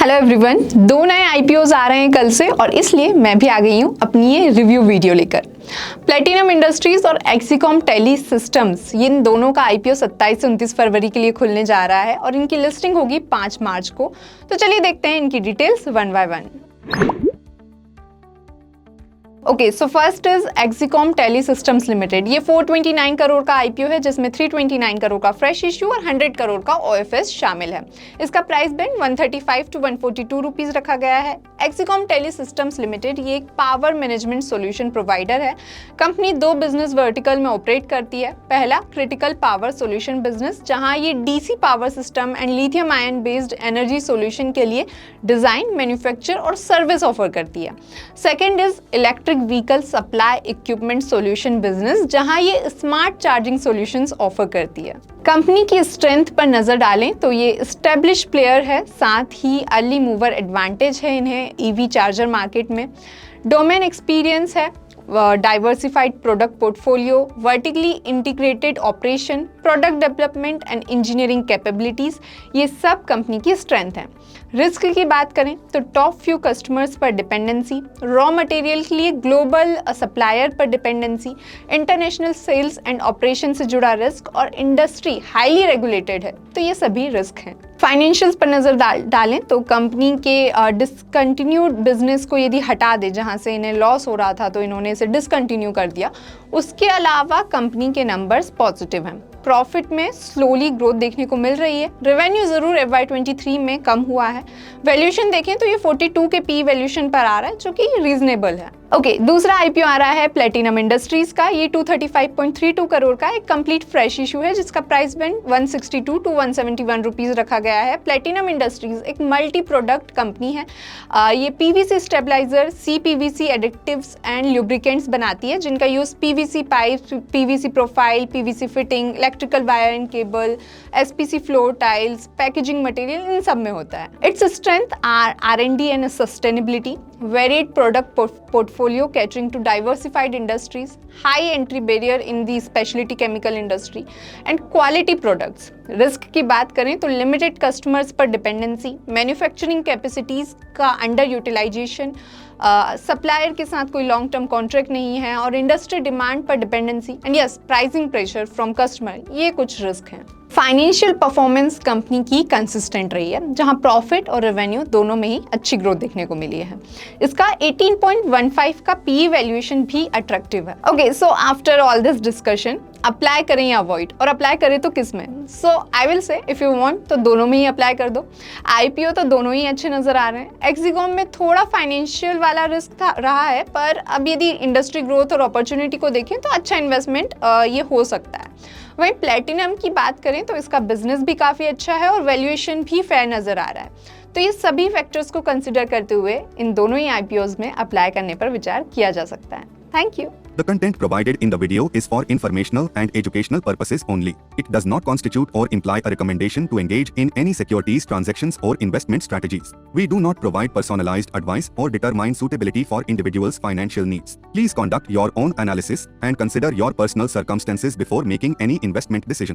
Hello everyone, दो नए IPOs आ रहे हैं कल से और इसलिए मैं भी आ गई हूँ अपनी ये रिव्यू वीडियो लेकर। प्लेटिनम इंडस्ट्रीज और एक्सीकॉम टेली सिस्टम्स, ये इन दोनों का आईपीओ 27 से 29 फरवरी के लिए खुलने जा रहा है और इनकी लिस्टिंग होगी 5 मार्च को। तो चलिए देखते हैं इनकी details one by one. Okay, so first is Exicom tele systems limited. ये 429 करोड़ का आईपीओ है जिसमें 329 करोड़ का फ्रेश इश्यू और 100 करोड़ का ओएफएस शामिल है। इसका प्राइस बैंड 135 टू 142 रुपीज रखा गया है। एक्सीकॉम टेली सिस्टम्स लिमिटेड ये एक पावर मैनेजमेंट सॉल्यूशन प्रोवाइडर है। कंपनी दो बिजनेस वर्टिकल में ऑपरेट करती है। पहला क्रिटिकल पावर सॉल्यूशन बिजनेस, जहां ये DC power system and lithium ion based energy solution के लिए डिजाइन, मैन्युफैक्चर और सर्विस ऑफर करती है। Second is electric vehicle supply equipment solution business, जहां ये स्मार्ट चार्जिंग सॉल्यूशंस ऑफर करती है। कंपनी की स्ट्रेंथ पर नजर डालें तो ये एस्टेब्लिश प्लेयर है, साथ ही अर्ली मूवर एडवांटेज है इन्हें ईवी चार्जर मार्केट में। डोमेन एक्सपीरियंस है, diversified product portfolio, vertically integrated operation, product development and engineering capabilities, ये सब कंपनी की स्ट्रेंथ है। रिस्क की बात करें तो टॉप फ्यू कस्टमर्स पर डिपेंडेंसी, रॉ मटेरियल के लिए ग्लोबल सप्लायर पर dependency, international sales and operation से जुड़ा रिस्क और इंडस्ट्री हाईली रेगुलेटेड है, तो ये सभी रिस्क हैं। फाइनेंशियल्स पर नजर डालें तो कंपनी के डिसकंटिन्यूड बिजनेस को यदि हटा दे, जहां से इन्हें लॉस हो रहा था तो इन्होंने इसे डिसकंटिन्यू कर दिया। उसके अलावा कंपनी के नंबर्स पॉजिटिव हैं। प्रॉफिट में स्लोली ग्रोथ देखने को मिल रही है। रेवेन्यू जरूर FY23 में कम हुआ है। वैल्यूएशन देखें तो ये 42 के पी वैल्यूएशन पर आ रहा है, जो कि रीजनेबल है। ओके, दूसरा आईपीओ आ रहा है प्लेटिनम इंडस्ट्रीज का। ये 235.32 करोड़ का एक कंप्लीट फ्रेश इशू है जिसका प्राइस बैंड 162 टू 171 रुपीज रखा गया है। प्लेटिनम इंडस्ट्रीज एक मल्टी प्रोडक्ट कंपनी है। ये PVC stabiliser, CPVC additives and lubricants बनाती है, जिनका use PVC pipe, PVC profile, PVC fitting, electrical wire and cable, SPC floor tiles, packaging material, इन सब में होता है। Its strength are R&D and sustainability, varied product portfolio catering to diversified industries, high entry barrier in the specialty chemical industry and quality products. Risk की बात करें तो limited customers पर डिपेंडेंसी, मैन्युफैक्चरिंग कैपेसिटीज का अंडर यूटिलाइजेशन, सप्लायर के साथ कोई long term contract नहीं है और इंडस्ट्री डिमांड पर dependency and yes pricing pressure from customer, ये कुछ रिस्क हैं। फाइनेंशियल परफॉर्मेंस कंपनी की कंसिस्टेंट रही है, जहां प्रॉफिट और रेवेन्यू दोनों में ही अच्छी ग्रोथ देखने को मिली है। इसका 18.15 का पी वैल्यूएशन भी अट्रैक्टिव है। Okay, so after all this discussion, apply करें या अवॉइड, और अप्लाई करें तो किस में? So I will say if you want तो दोनों में ही अप्लाई कर दो। आईपीओ तो दोनों ही अच्छे नजर आ रहे हैं। एक्सीकॉम में थोड़ा फाइनेंशियल वाला रिस्क रहा है, पर अब यदि इंडस्ट्री ग्रोथ और अपॉर्चुनिटी को देखें तो अच्छा इन्वेस्टमेंट ये हो सकता है। वहीं प्लेटिनम की बात करें तो इसका बिजनेस भी काफ़ी अच्छा है और वैल्यूएशन भी फेयर नज़र आ रहा है। तो ये सभी फैक्टर्स को कंसिडर करते हुए इन दोनों ही आईपीओज में अप्लाई करने पर विचार किया जा सकता है। Thank you. The content provided in the video is for informational and educational purposes only. It does not constitute or imply a recommendation to engage in any securities transactions or investment strategies. We do not provide personalized advice or determine suitability for individuals' financial needs. Please conduct your own analysis and consider your personal circumstances before making any investment decisions.